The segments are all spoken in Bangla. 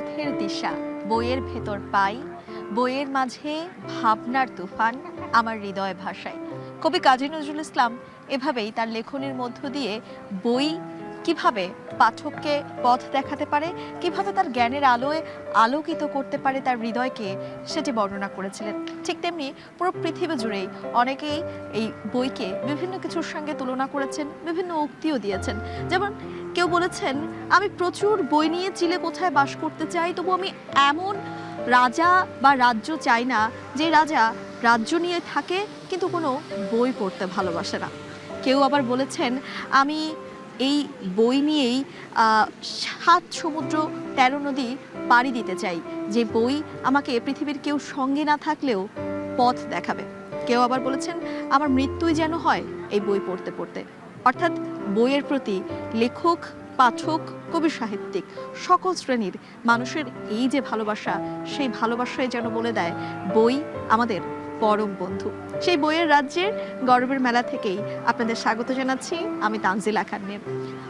পথের দিশা বইয়ের ভেতর পাই, বইয়ের মাঝে ভাবনার তুফান আমার হৃদয় ভাষায়। কবি কাজী নজরুল ইসলাম এভাবেই তার লেখনের মধ্য দিয়ে বই কিভাবে পাঠককে পথ দেখাতে পারে, কিভাবে তার জ্ঞানের আলোয় আলোকিত করতে পারে তার হৃদয়কে, সেটি বর্ণনা করেছিলেন। ঠিক তেমনি পুরো পৃথিবী জুড়েই অনেকেই এই বইকে বিভিন্ন কিছুর সঙ্গে তুলনা করেছেন, বিভিন্ন উক্তিও দিয়েছেন। যেমন কেউ বলেছেন, আমি প্রচুর বই নিয়ে চিলে কোথায় বাস করতে চাই, তবু আমি এমন রাজা বা রাজ্য চাই না যে রাজা রাজ্য নিয়ে থাকে কিন্তু কোনো বই পড়তে ভালোবাসে না। কেউ আবার বলেছেন, আমি এই বই নিয়েই ৭ সমুদ্র ১৩ নদী পাড়ি দিতে চাই, যে বই আমাকে পৃথিবীর কেউ সঙ্গে না থাকলেও পথ দেখাবে। কেউ আবার বলেছেন, আমার মৃত্যুই যেন হয় এই বই পড়তে পড়তে। অর্থাৎ বইয়ের প্রতি লেখক, পাঠক, কবি, সাহিত্যিক সকল শ্রেণীর মানুষের এই যে ভালোবাসা, সেই ভালোবাসায় যেন বলে দেয় বই আমাদের পরম বন্ধু। সেই বইয়ের রাজ্যের গৌরবের মেলা থেকেই আপনাদের স্বাগত জানাচ্ছি আমি তানজিলা খান্নের।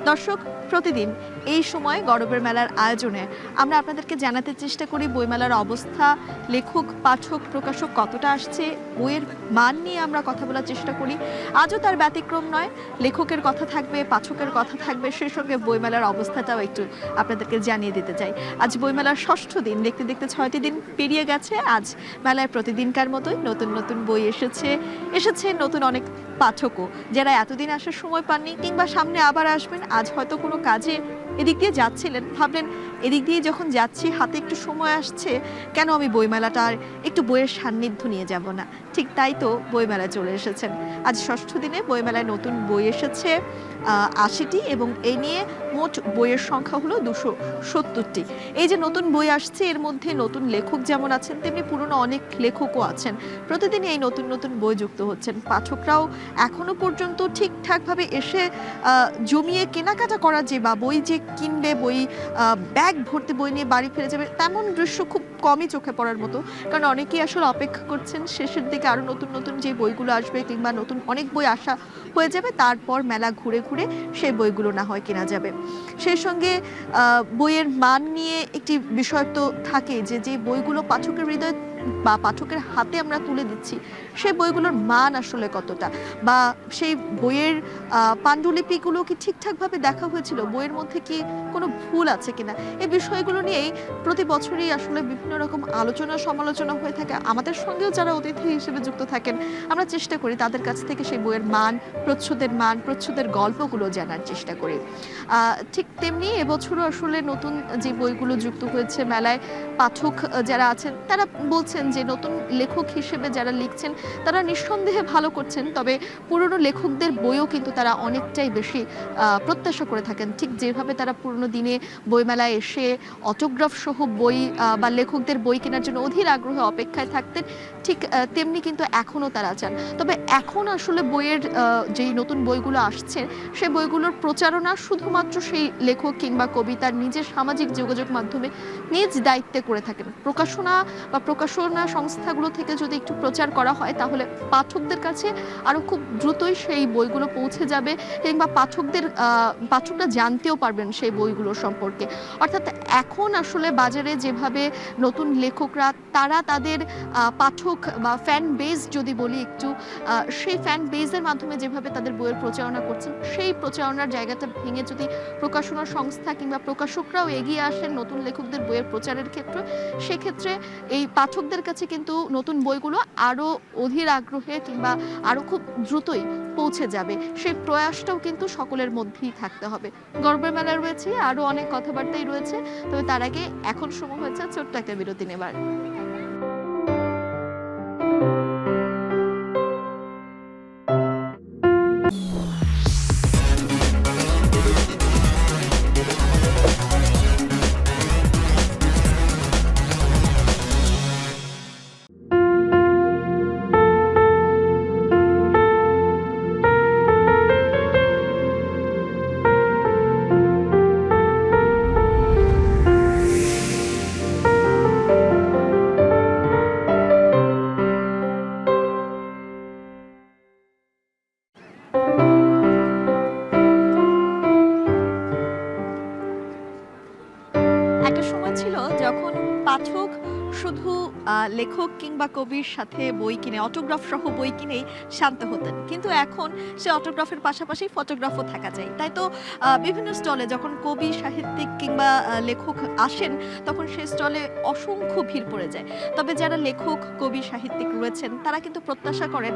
দর্শক, প্রতিদিন এই সময় গৌরবের মেলার আয়োজনে আমরা আপনাদেরকে জানাতে চেষ্টা করি বইমেলার অবস্থা, লেখক, পাঠক, প্রকাশক কতটা আসছে, বইয়ের মান নিয়ে আমরা কথা বলার চেষ্টা করি। আজও তার ব্যতিক্রম নয়, লেখকের কথা থাকবে, পাঠকের কথা থাকবে, সেই সঙ্গে বইমেলার অবস্থাটাও একটু আপনাদেরকে জানিয়ে দিতে চাই। আজ বইমেলার ৬ষ্ঠ দিন, দেখতে দেখতে ৬টি দিন পেরিয়ে গেছে। আজ মেলায় প্রতিদিনকার মতোই নতুন নতুন বই এসেছে নতুন অনেক পাঠকও, যারা এতদিন আসার সময় পাননি কিংবা সামনে আবার আসবেন। আজ হয়তো কোনো কাজে এদিক দিয়ে যাচ্ছিলেন, ভাবলেন এদিক দিয়ে যখন যাচ্ছি হাতে একটু সময় আসছে, কেন আমি বইমেলাটার একটু বইয়ের সান্নিধ্য নিয়ে যাব না। ঠিক তাই তো বইমেলায় চলে এসেছেন। আজ ৬ষ্ঠ দিনে বইমেলায় নতুন বই এসেছে ৮০টি এবং এই নিয়ে মোট বইয়ের সংখ্যা হলো ২৭০টি। এই যে নতুন বই আসছে, এর মধ্যে নতুন লেখক যেমন আছেন, তেমনি পুরনো অনেক লেখকও আছেন। প্রতিদিন এই নতুন নতুন বই যুক্ত হচ্ছেন। পাঠকরাও এখনো পর্যন্ত ঠিকঠাকভাবে এসে জমিয়ে কেনাকাটা করা যে বা বই যে কিনবে, বই ব্যাগ ভর্তি বই নিয়ে বাড়ি ফিরে যাবে, তেমন দৃশ্য খুব কমই চোখে পড়ার মতো। কারণ অনেকেই আসলে অপেক্ষা করছেন শেষের দিকে আরও নতুন নতুন যে বইগুলো আসবে কিংবা নতুন অনেক বই আসা হয়ে যাবে, তারপর মেলা ঘুরে ঘুরে সেই বইগুলো না হয় কেনা যাবে। সেই সঙ্গে বইয়ের মান নিয়ে একটি বিষয় তো থাকে, যে বইগুলো পাঠকের হৃদয় বা পাঠকের হাতে আমরা তুলে দিচ্ছি, সেই বইগুলোর মান আসলে কতটা, বা সেই বইয়ের পাণ্ডুলিপিগুলো কি ঠিকঠাকভাবে দেখা হয়েছিল, বইয়ের মধ্যে কি কোনো ভুল আছে কিনা, এই বিষয়গুলো নিয়েই প্রতি বছরই আসলে বিভিন্ন রকম আলোচনা সমালোচনা হয়ে থাকে। আমাদের সঙ্গেও যারা অতিথি হিসেবে যুক্ত থাকেন, আমরা চেষ্টা করি তাদের কাছ থেকে সেই বইয়ের মান, প্রচ্ছদের গল্পগুলো জানার চেষ্টা করি। ঠিক তেমনি এবছরও আসলে নতুন যে বইগুলো যুক্ত হয়েছে মেলায়, পাঠক যারা আছেন তারা বলছেন যে নতুন লেখক হিসেবে যারা লিখছেন তারা নিঃসন্দেহে ভালো করছেন, তবে পুরনো লেখকদের বইও কিন্তু তারা অনেকটাই বেশি প্রত্যাশা করে থাকেন। ঠিক যেভাবে তারা পুরনো দিনে বইমেলায় এসে অটোগ্রাফ সহ বই বা লেখকদের বই কেনার জন্য অধীর আগ্রহে অপেক্ষায় থাকতেন, ঠিক তেমনি কিন্তু এখনও তারা চান। তবে এখন আসলে বইয়ের যেই নতুন বইগুলো আসছে, সেই বইগুলোর প্রচারণা শুধুমাত্র সেই লেখক কিংবা কবি তার নিজের সামাজিক যোগাযোগ মাধ্যমে নিজ দায়িত্বে করে থাকেন। প্রকাশনা বা প্রকাশনা সংস্থাগুলো থেকে যদি একটু প্রচার করা হয়, তাহলে পাঠকদের কাছে আরো খুব দ্রুতই সেই বইগুলো পৌঁছে যাবে কিংবা পাঠকরা জানতেও পারবেন সেই বইগুলো সম্পর্কে। অর্থাৎ এখন আসলে বাজারে যেভাবে নতুন লেখকরা তারা তাদের পাঠক বা ফ্যান বেজ যদি বলি একটু, সেই ফ্যান বেজের মাধ্যমে যেভাবে তাদের বইয়ের প্রচারণা করছেন, সেই প্রচারণার জায়গাটা ভেঙে যদি প্রকাশনা সংস্থা কিংবা প্রকাশকরাও এগিয়ে আসেন নতুন লেখকদের বইয়ের প্রচারের ক্ষেত্রে, সেক্ষেত্রে এই পাঠকদের কাছে কিন্তু নতুন বইগুলো আরও অধীর আগ্রহে কিংবা আরও খুব দ্রুতই পৌঁছে যাবে। সেই প্রয়াসটাও কিন্তু সকলের মধ্যেই থাকতে হবে। গল্পের মেলা রয়েছে, আরও অনেক কথাবার্তাই রয়েছে, তবে তার আগে এখন সময় হয়েছে ছোট্ট একটা বিরতি নেবার। পাঠক শুধু লেখক কিংবা কবির সাথে বই কিনে অটোগ্রাফ সহ বই কিনেই শান্ত হতেন, কিন্তু এখন সে অটোগ্রাফের পাশাপাশি ফটোগ্রাফও থাকা যায়। তাই তো বিভিন্ন স্টলে যখন কবি সাহিত্যিক কিংবা লেখক আসেন তখন সে স্টলে অসংখ্য ভিড় পড়ে যায়। তবে যারা লেখক কবি সাহিত্যিক রয়েছেন তারা কিন্তু প্রত্যাশা করেন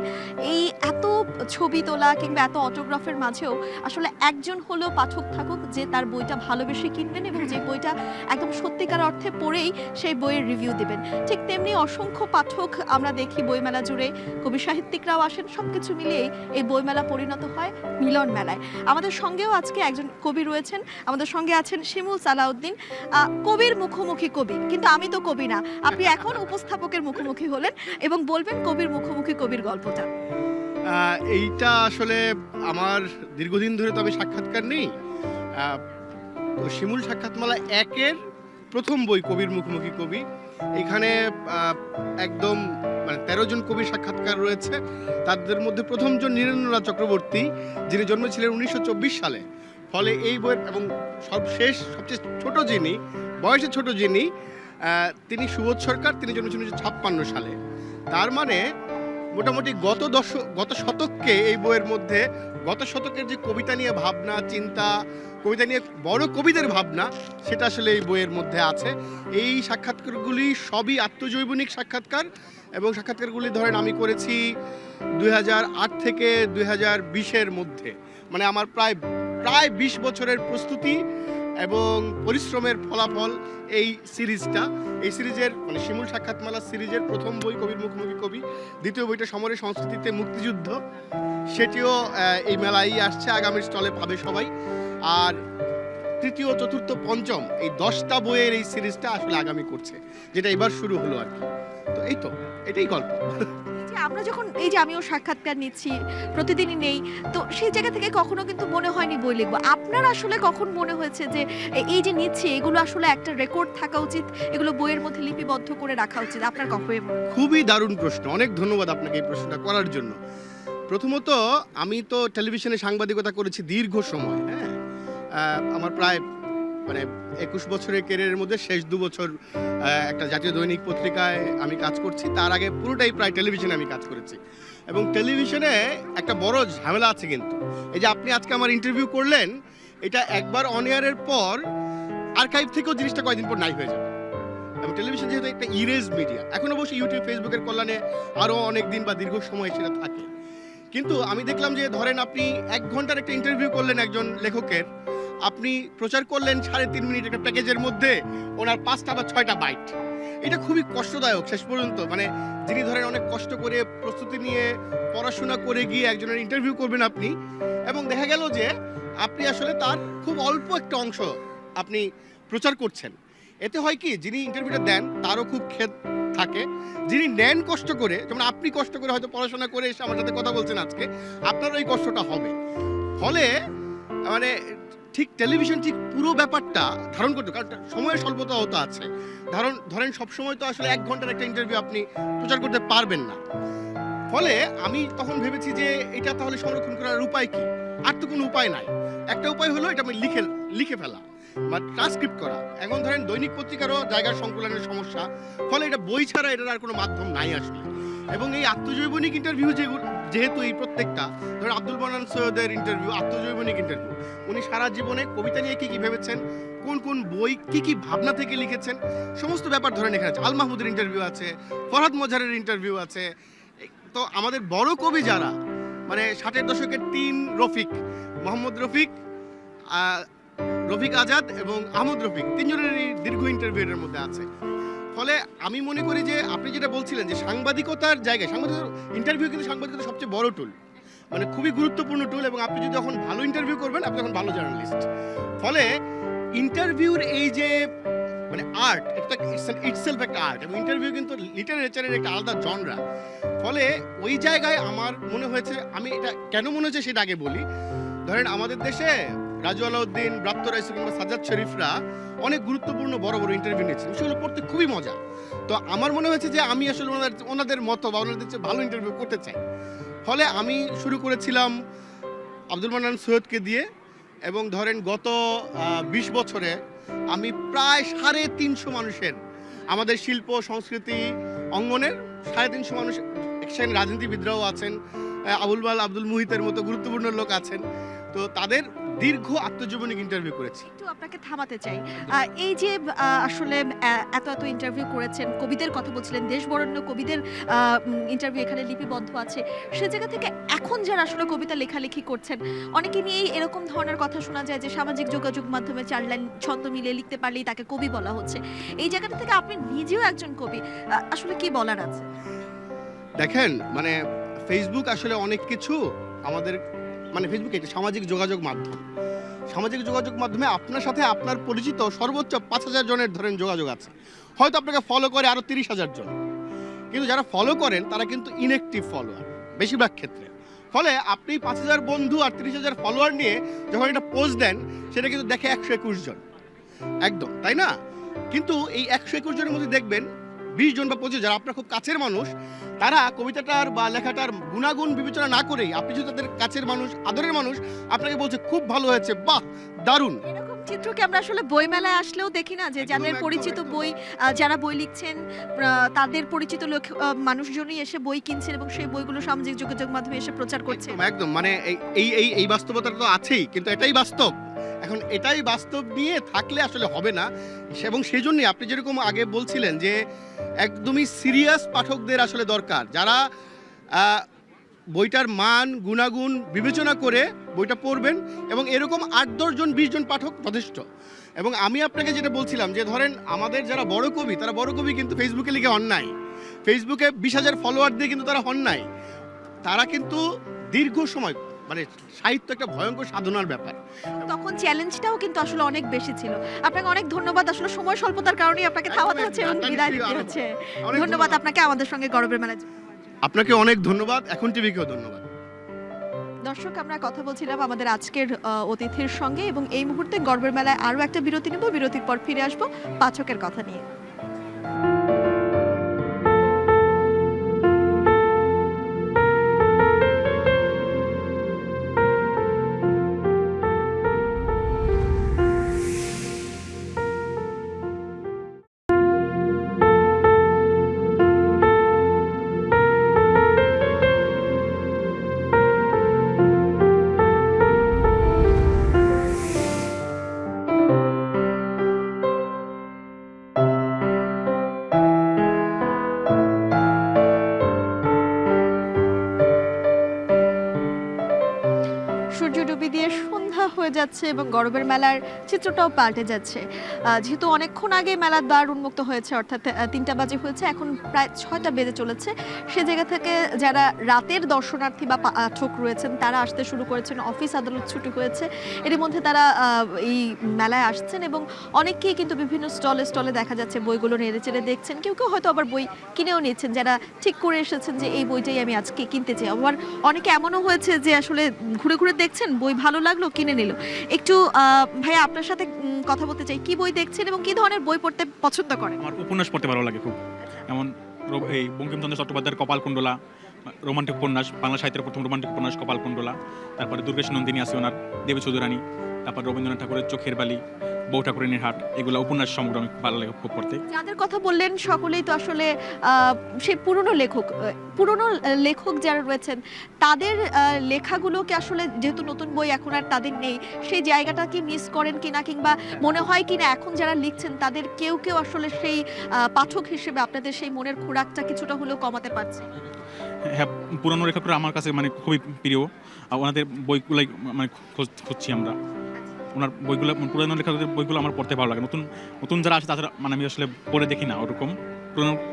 এই এত ছবি তোলা কিংবা এত অটোগ্রাফের মাঝেও আসলে একজন হলেও পাঠক থাকুক যে তার বইটা ভালোবেসে কিনবেন এবং যে বইটা একদম সত্যিকার অর্থে পড়েই সেই বইয়ের রিভিউ দেবেন। ঠিক তেমনি অসংখ্য পাঠক আমরা দেখি বইমেলা জুড়ে, কবি সাহিত্যিকরাও আসেন, সবকিছু মিলিয়ে এই বইমেলা পরিণত হয় মিলন মেলায়। আমাদের সঙ্গেও আজকে একজন কবি রয়েছেন, আমাদের সঙ্গে আছেন শিমুল সালাউদ্দিন। কবির মুখোমুখি কবি, কিন্তু আমি তো কবি না, আপনি এখন উপস্থাপকের মুখোমুখি হলেন এবং বলবেন কবির মুখোমুখি কবির গল্পটা। এইটা আসলে আমার দীর্ঘদিন ধরে তো আমি সাক্ষাৎকার নেই। শিমুল সাক্ষাৎমালা 1-এর প্রথম বই কবির মুখোমুখি কবি। এখানে একদম মানে 13 জন কবির সাক্ষাৎকার রয়েছে। তাদের মধ্যে প্রথমজন নীরেন্দ্রনাথ চক্রবর্তী, যিনি জন্মেছিলেন 1924 সালে। ফলে এই বইয়ের এবং সবচেয়ে ছোট যিনি, বয়সে ছোট যিনি, তিনি সুবোধ সরকার, তিনি জন্মেছিলেন 1956 সালে। তার মানে মোটামুটি গত শতককে এই বইয়ের মধ্যে গত শতকের যে কবিতা নিয়ে ভাবনা চিন্তা, কবিতা নিয়ে বড় কবিদের ভাবনা, সেটা আসলে এই বইয়ের মধ্যে আছে। এই সাক্ষাৎকারগুলি সবই আত্মজৈবনিক সাক্ষাৎকার এবং সাক্ষাৎকারগুলি ধরেন আমি করেছি 2008 থেকে 2020-এর মধ্যে। মানে আমার প্রায় 20 বছরের প্রস্তুতি এবং পরিশ্রমের ফলাফল এই সিরিজের মানে শিমুল সাক্ষাৎমালা সিরিজের প্রথম বই কবির মুখোমুখি কবি, দ্বিতীয় বইটা সমরের সংস্কৃতিতে মুক্তিযুদ্ধ, সেটিও এই মেলায় আসছে, আগামী স্টলে পাবে সবাই। আর তৃতীয়, চতুর্থ, পঞ্চম এই 10টা বইয়ের এই সিরিজটা আসলে আগামী করছে, যেটা এবার শুরু হলো আর কি। তো এটাই গল্প। আমরা যখন এই যে আমিও সাক্ষাৎকার নিচ্ছি, প্রতিদিনই নেই, তো সেই জায়গা থেকে কখনো কিন্তু মনে হয়নি বই লিখবো। আপনার আসলে কখন মনে হয়েছে যে এই যে নিচ্ছি এগুলো আসলে একটা রেকর্ড থাকা উচিত, এগুলো বইয়ের মধ্যে লিপিবদ্ধ করে রাখা উচিত? আপনার কখন? খুবই দারুণ প্রশ্ন, অনেক ধন্যবাদ আপনাকে এই প্রশ্নটা করার জন্য। প্রথমত আমি তো টেলিভিশনে সাংবাদিকতা করেছি দীর্ঘ সময়। হ্যাঁ, আমার প্রায় মানে 21 বছরের ক্যারিয়ারের মধ্যে শেষ 2 বছর একটা জাতীয় দৈনিক পত্রিকায় আমি কাজ করছি। তার আগে পুরোটাই প্রায় টেলিভিশনে আমি কাজ করেছি। এবং টেলিভিশনে একটা বড় ঝামেলা আছে কিন্তু, এই যে আপনি আজকে আমার ইন্টারভিউ করলেন, এটা একবার অন এয়ারের পর আর্কাইভ থেকেও জিনিসটা কয়েকদিন পর নাই হয়ে যাবে। এবং টেলিভিশন যেহেতু একটা ইরেজ মিডিয়া, এখন অবশ্যই ইউটিউব ফেসবুকের কল্যাণে আরও অনেক দিন বা দীর্ঘ সময় সেটা থাকে। কিন্তু আমি দেখলাম যে ধরেন আপনি 1 ঘন্টার একটা ইন্টারভিউ করলেন একজন লেখকের, আপনি প্রচার করলেন 3.5 মিনিট একটা প্যাকেজের মধ্যে ওনার 5টা বা 6টা বাইট। এটা খুবই কষ্টদায়ক শেষ পর্যন্ত। মানে যিনি ধরেন অনেক কষ্ট করে প্রস্তুতি নিয়ে পড়াশোনা করে গিয়ে একজনের ইন্টারভিউ করবেন আপনি, এবং দেখা গেল যে আপনি আসলে তার খুব অল্প একটা অংশ আপনি প্রচার করছেন। এতে হয় কি, যিনি ইন্টারভিউটা দেন তারও খুব খেদ থাকে, যিনি নেন কষ্ট করে, যেমন আপনি কষ্ট করে হয়তো পড়াশোনা করে এসে আমার সাথে কথা বলছেন আজকে, আপনারও এই কষ্টটা হবে। ফলে মানে ঠিক টেলিভিশন ঠিক পুরো ব্যাপারটা ধারণ করতে, কারণ সময়ের স্বল্পতাও তো আছে। ধরেন সবসময় তো আসলে 1 ঘন্টার একটা ইন্টারভিউ আপনি প্রচার করতে পারবেন না। ফলে আমি তখন ভেবেছি যে এটা তাহলে সংরক্ষণ করার উপায় কি? আর তো কোনো উপায় নাই। একটা উপায় হলো এটা আমি লিখে ফেলা বা ট্রান্সক্রিপ্ট করা। এখন ধরেন দৈনিক পত্রিকারও জায়গার সংকুলনের সমস্যা, ফলে এটা বই ছাড়া এটার আর কোনো মাধ্যম নাই আসলে। এবং এই আত্মজৈবনিক ইন্টারভিউ যেহেতু এই প্রত্যেকটা, ধরেন আব্দুল মান্নান সৈয়দের ইন্টারভিউ আত্মজৈবনিক ইন্টারভিউ, উনি সারা জীবনে কবিতা নিয়ে কি ভেবেছেন, কোন বই কি ভাবনা থেকে লিখেছেন, সমস্ত ব্যাপার ধরেন এখানে আছে। আল মাহমুদের ইন্টারভিউ আছে, ফরহাদ মজহারের ইন্টারভিউ আছে। তো আমাদের বড় কবি যারা, মানে 60-এর দশকের 3 রফিক, মোহাম্মদ রফিক, রফিক আজাদ এবং আহমদ রফিক, 3 জনেরই দীর্ঘ ইন্টারভিউর মধ্যে আছে। ফলে আমি মনে করি যে আপনি যেটা বলছিলেন যে সাংবাদিকতার জায়গায়, ইন্টারভিউ কিন্তু সাংবাদিকতার সবচেয়ে বড় টুল, মানে খুবই গুরুত্বপূর্ণ টুল। এবং আপনি যদি যখন ভালো ইন্টারভিউ করবেন, আপনি তখন ভালো জার্নালিস্ট। ফলে ইন্টারভিউর এই যে মানে আর্ট, এটা ইটসেলফ একটা আর্ট, এবং ইন্টারভিউ কিন্তু লিটারেচারের একটা আলাদা জনরা। ফলে ওই জায়গায় আমার মনে হয়েছে, আমি এটা কেন মনে হচ্ছে সেটা আগে বলি। ধরেন আমাদের দেশে রাজু আলাউদ্দিন, ব্রাত্য রাইসু কিংবা সাজ্জাদ শরীফরা অনেক গুরুত্বপূর্ণ বড় ইন্টারভিউ নিয়েছেন, সেগুলো পড়তে খুবই মজা। তো আমার মনে হয়েছে যে আমি আসলে ওনাদের মতো বা ওনাদের চেয়ে ভালো ইন্টারভিউ করতে চাই। ফলে আমি শুরু করেছিলাম আব্দুল মান্নান সৈয়দকে দিয়ে, এবং ধরেন গত 20 বছরে আমি প্রায় 350 মানুষের আমাদের শিল্প সংস্কৃতি অঙ্গনের 350 মানুষ, সেখানে রাজনীতিবিদরাও আছেন, আব্দুল মুহিতের মতো গুরুত্বপূর্ণ লোক আছেন। তো তাদের দীর্ঘ আত্মজীবনিক ইন্টারভিউ করেছি। একটু আপনাকে থামাতে চাই, এই যে আসলে এত এত ইন্টারভিউ করেছেন, কবিদের কথা বলছিলেন, দেশবরেণ্য কবিদের ইন্টারভিউ এখানে লিপিবদ্ধ আছে, সে জায়গা থেকে এখন যারা আসলে কবিতা লেখালেখি করছেন অনেকে নিয়েই এরকম ধরনের কথা শোনা যায় যে সামাজিক যোগাযোগ মাধ্যমে 4 লাইন ছন্দ মিলিয়ে লিখতে পারলেই তাকে কবি বলা হচ্ছে। এই জায়গাটা থেকে আপনি নিজেও একজন কবি, আসলে কি বলার আছে? দেখেন, মানে ফেসবুক আসলে অনেক কিছু আমাদের, মানে ফেসবুক একটা সামাজিক যোগাযোগ মাধ্যম। সামাজিক যোগাযোগ মাধ্যমে আপনার সাথে আপনার পরিচিত সর্বোচ্চ 5000 জনের ধরেন যোগাযোগ আছে, হয়তো আপনাকে ফলো করে আরো 30,000 জন, কিন্তু যারা ফলো করেন তারা কিন্তু ইনঅ্যাক্টিভ ফলোয়ার বেশিরভাগ ক্ষেত্রে। ফলে আপনি 5000 বন্ধু আর 30,000 ফলোয়ার নিয়ে যখন একটা পোস্ট দেন, সেটা কিন্তু দেখে 121 জন, একদম তাই না? কিন্তু এই 121 জনের মধ্যে দেখবেন 20 জন বা 25 যারা আপনার খুব কাছের মানুষ, তারা কবিতাটার বা লেখাটার গুণাগুণ বিবেচনা না করেই, আপনি যদি তাদের কাছের মানুষ, আদরের মানুষ, আপনাকে বলছে খুব ভালো হয়েছে, বাহ দারুণ। এরকম চিত্রকে আমরা আসলে বইমেলায় আসলেও দেখি না, যে যাদের একদম, পরিচিত একদম। বই, যারা বই লিখছেন তাদের পরিচিত মানুষজনই এসে বই কিনছেন এবং সেই বইগুলো সামাজিক যোগাযোগ মাধ্যমে এসে প্রচার করছে। একদম একদম, মানে এই বাস্তবতা তো আছেই, কিন্তু এটাই বাস্তব। এখন এটাই বাস্তব নিয়ে থাকলে আসলে হবে না, এবং সেই জন্যই আপনি যেরকম আগে বলছিলেন যে একদমই সিরিয়াস পাঠকদের আসলে দরকার, যারা বইটার মান গুণাগুণ বিবেচনা করে বইটা পড়বেন, এবং এরকম 8-10 জন 20 জন পাঠক যথেষ্ট। এবং আমি আপনাকে যেটা বলছিলাম যে ধরেন আমাদের যারা বড় কবি, তারা বড় কবি কিন্তু ফেসবুকে লিখে হন নাই, ফেসবুকে 20,000 ফলোয়ার দিয়ে কিন্তু তারা হন নাই। তারা কিন্তু দীর্ঘ সময়, মানে সাহিত্য একটা ভয়ঙ্কর সাধনার ব্যাপার। তখন চ্যালেঞ্জটাও কিন্তু আসলে অনেক বেশি ছিল। আপনাকে অনেক ধন্যবাদ, আসলে সময় স্বল্পতার কারণেই আপনাকে থামাতে হচ্ছে এবং বিদায় দিতে হচ্ছে। ধন্যবাদ আপনাকে আমাদের সঙ্গে গর্বের মেলায়। আপনাকে অনেক ধন্যবাদ, এখন টিভিকেও ধন্যবাদ। দর্শক, আমরা কথা বলছিলাম আমাদের আজকের অতিথির সঙ্গে, এবং এই মুহূর্তে গর্বের মেলায় আরও একটা বিরতি নেব। বিরতির পর ফিরে আসবো পাঠকের কথা নিয়ে। সূর্য ডুবি দিয়ে সন্ধ্যা হয়ে যাচ্ছে এবং গরবের মেলার চিত্রটাও পাল্টে যাচ্ছে। যেহেতু অনেকক্ষণ আগে মেলার দ্বার উন্মুক্ত হয়েছে, অর্থাৎ 3টা বাজে হয়েছে, এখন প্রায় 6টা বেজে চলেছে। সে জায়গা থেকে যারা রাতের দর্শনার্থী বা পাঠক রয়েছেন তারা আসতে শুরু করেছেন, অফিস আদালত ছুটি হয়েছে, এর মধ্যে তারা এই মেলায় আসছেন এবং অনেকেই কিন্তু বিভিন্ন স্টলে দেখা যাচ্ছে বইগুলো নেড়ে চেড়ে দেখছেন। কেউ কেউ হয়তো আবার বই কিনেও নিচ্ছেন, যারা ঠিক করে এসেছেন যে এই বইটাই আমি আজকে কিনতে চাই। আবার অনেকে এমনও হয়েছে যে আসলে ঘুরে ঘুরে দেখছেন, বই ভালো লাগলো, কিনে নিল। একটু ভাইয়া আপনার সাথে কথা বলতে চাই, কি বই দেখছেন এবং কি ধরনের বই পড়তে পছন্দ করেন? আমার উপন্যাস পড়তে ভালো লাগে খুব, যেমন এই বঙ্কিমচন্দ্র চট্টোপাধ্যায়ের কপালকুণ্ডলা, রোমান্টিক উপন্যাস, বাংলা সাহিত্যের প্রথম রোমান্টিক উপন্যাস কপালকুণ্ডলা। তারপরে দুর্গেশ নন্দিনী আছে ওনার, দেবী চৌধুরানী, তারপর রবীন্দ্রনাথ ঠাকুরের চোখের বালি, বউ ঠাকুরানীর হাট, এগুলো উপন্যাস সমগ্র আমি ভালো লাগে খুব পড়তে। যাদের কথা বললেন সকলেই তো আসলে সেই পুরনো লেখক যারা রয়েছেন তাদের লেখাগুলোকে আসলে, যেহেতু নতুন বই এখন আর তাদের নেই, সেই জায়গাটা কি মিস করেন কিনা, কিংবা মনে হয় কিনা এখন যারা লিখছেন তাদের কেউ কেউ আসলে সেই পাঠক হিসেবে আপনাদের সেই মনের খোরাকটা কিছুটা হলেও কমাতে পারছে? হ্যাঁ, পুরানো লেখকরা আমার কাছে মানে খুবই প্রিয়, আর ওনাদের বইগুলাই মানে খুঁজছি আমরা। ওনার বইগুলো, পুরানো লেখকদের বইগুলো আমার পড়তে ভালো লাগে। নতুন যারা আছে তাছাড়া মানে আমি আসলে পড়ে দেখি না ওরকম।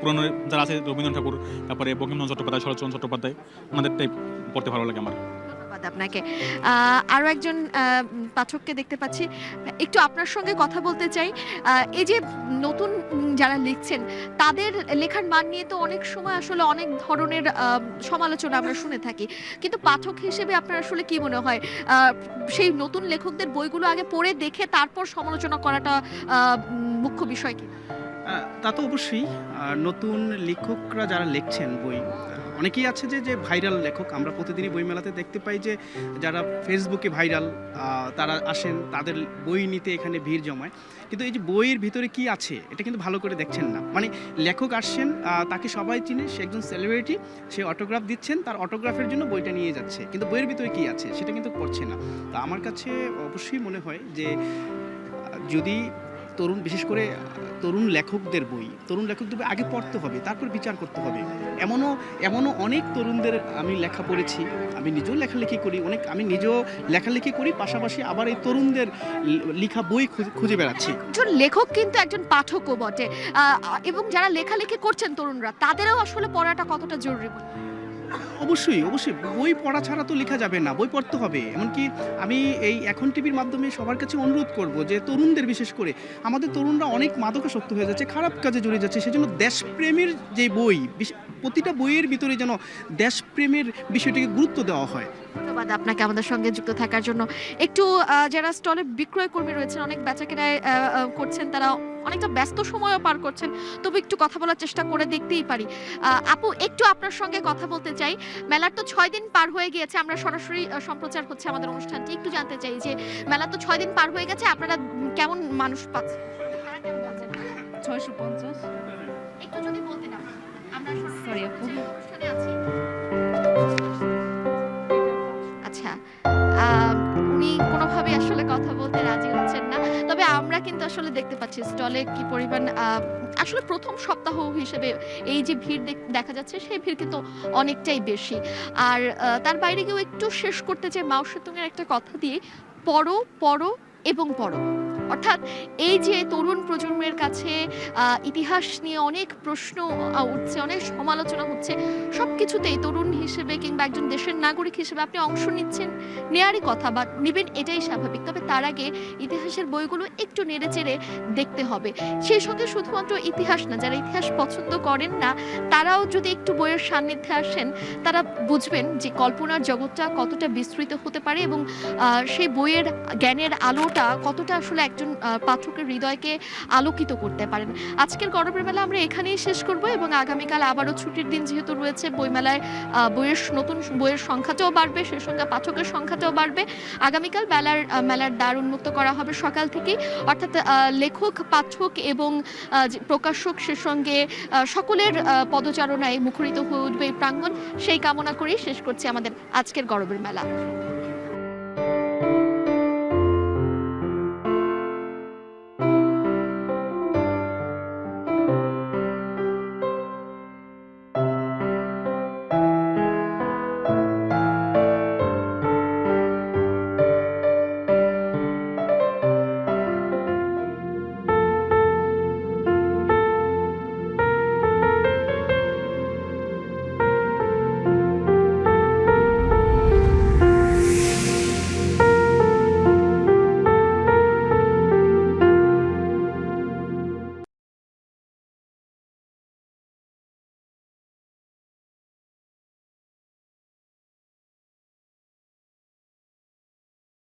পুরনো যারা আছে, রবীন্দ্রনাথ ঠাকুর, তারপরে বঙ্কিমচন্দ্র চট্টোপাধ্যায়, শরৎচন্দ্র চট্টোপাধ্যায়, ওনাদেরটাই পড়তে ভালো লাগে আমার। ধন্যবাদ আপনাকে। আরও একজন পাঠককে দেখতে পাচ্ছি, একটু আপনার সঙ্গে কথা বলতে চাই। এই যে নতুন যারা লিখছেন তাদের লেখার মান নিয়ে তো অনেক সময় আসলে অনেক ধরনের সমালোচনা আমরা শুনে থাকি, কিন্তু পাঠক হিসেবে আপনার আসলে কি মনে হয় সেই নতুন লেখকদের বইগুলো আগে পড়ে দেখে তারপর সমালোচনা করাটা মুখ্য বিষয় কি? তা তো অবশ্যই। নতুন লেখকরা যারা লিখছেন বই, অনেকেই আছে যে ভাইরাল লেখক। আমরা প্রতিদিনই বইমেলাতে দেখতে পাই যে যারা ফেসবুকে ভাইরাল, তারা আসেন, তাদের বই নিতে এখানে ভিড় জমায়। কিন্তু এই যে বইয়ের ভিতরে কি আছে এটা কিন্তু ভালো করে দেখছেন না। মানে লেখক আসছেন, তাকে সবাই চিনে, সে একজন সেলিব্রিটি, সে অটোগ্রাফ দিচ্ছেন, তার অটোগ্রাফের জন্য বইটা নিয়ে যাচ্ছে, কিন্তু বইয়ের ভিতরে কি আছে সেটা কিন্তু পড়ছে না। তা আমার কাছে অবশ্যই মনে হয় যে যদি তরুণ, বিশেষ করে তরুণ লেখকদের বই আগে পড়তে হবে, তারপর বিচার করতে হবে। এমনও অনেক তরুণদের আমি লেখা পড়েছি, আমি নিজেও লেখালেখি করি, আমি নিজেও লেখালেখি করি, পাশাপাশি আবার এই তরুণদের লেখা বই খুঁজে বেড়াচ্ছি। একজন লেখক কিন্তু একজন পাঠকও বটে, এবং যারা লেখালেখি করছেন তরুণরা, তাদেরও আসলে পড়াটা কতটা জরুরি? অবশ্যই বই পড়া ছাড়া তো লেখা যাবে না, বই পড়তে হবে। এমনকি আমি এই এখন টিভির মাধ্যমে সবার কাছে অনুরোধ করব যে তরুণদের, বিশেষ করে আমাদের তরুণরা অনেক মাদকাসক্ত হয়ে যাচ্ছে, খারাপ কাজে জড়িয়ে যাচ্ছে। সেজন্য দেশপ্রেমের যে বই, প্রতিটা বইয়ের ভিতরে যেন দেশপ্রেমের বিষয়টিকে গুরুত্ব দেওয়া হয়। ধন্যবাদ আপনাকে আমাদের সঙ্গে যুক্ত থাকার জন্য। একটু যারা স্টলে বিক্রয় কর্মী রয়েছেন, অনেক বেচাকেনায় করছেন, তারা অনেকটা ব্যস্ত সময়ও পার করছেন, তবু একটু কথা বলার চেষ্টা করে দেখতেই পারি। আপু, একটু আপনার সঙ্গে কথা বলতে চাই। মেলার তো 6 দিন পার হয়ে গিয়েছে, আমরা সরাসরি সম্প্রচার হচ্ছে আমাদের অনুষ্ঠানটি। একটু জানতে চাই যে মেলার তো 6 দিন পার হয়ে গেছে, আপনারা কেমন মানুষ পাচ্ছেন? 650। একটু যদি বলতেন আমরা সরি আপু। অনুষ্ঠানে আছি। আচ্ছা, উনি কোনোভাবে আসলে কথা বলতে রাজি হচ্ছেন না, তবে আমরা কিন্তু আসলে দেখতে পাচ্ছি স্টলে কি পরিমাণ, আসলে প্রথম সপ্তাহ হিসেবে এই যে ভিড় দেখা যাচ্ছে, সেই ভিড় কিন্তু অনেকটাই বেশি। আর তার বাইরে গিয়েও একটু শেষ করতে চাই মাও সেতুংয়ের একটা কথা দিয়ে, পড়ো পড়ো এবং পড়ো। অর্থাৎ এই যে তরুণ প্রজন্মের কাছে ইতিহাস নিয়ে অনেক প্রশ্ন উঠছে, অনেক সমালোচনা হচ্ছে, সব কিছুতেই তরুণ হিসেবে কিংবা একজন দেশের নাগরিক হিসেবে আপনি অংশ নিচ্ছেন, নেয়ারই কথা, বা নেবেন, এটাই স্বাভাবিক। তবে তার আগে ইতিহাসের বইগুলো একটু নেড়ে চেড়ে দেখতে হবে। সেই সঙ্গে শুধুমাত্র ইতিহাস না, যারা ইতিহাস পছন্দ করেন না, তারাও যদি একটু বইয়ের সান্নিধ্যে আসেন, তারা বুঝবেন যে কল্পনার জগৎটা কতটা বিস্তৃত হতে পারে, এবং সেই বইয়ের জ্ঞানের আলোটা কতটা আসলে একজন পাঠকের হৃদয়কে আলোকিত করতে পারেন। আজকের গরমের মেলা আমরা এখানেই শেষ করব, এবং আগামীকাল আবারও ছুটির দিন যেহেতু রয়েছে, বইমেলায় নতুন বইয়ের সংখ্যাটাও বাড়বে, সেই সঙ্গে পাঠকের সংখ্যাটাও বাড়বে। আগামীকাল মেলার দ্বার উন্মুক্ত করা হবে সকাল থেকে, অর্থাৎ লেখক, পাঠক এবং প্রকাশক, সে সঙ্গে সকলের পদচারণায় মুখরিত হয়ে উঠবে এই প্রাঙ্গণ। সেই কামনা করেই শেষ করছি আমাদের আজকের গরমের মেলা।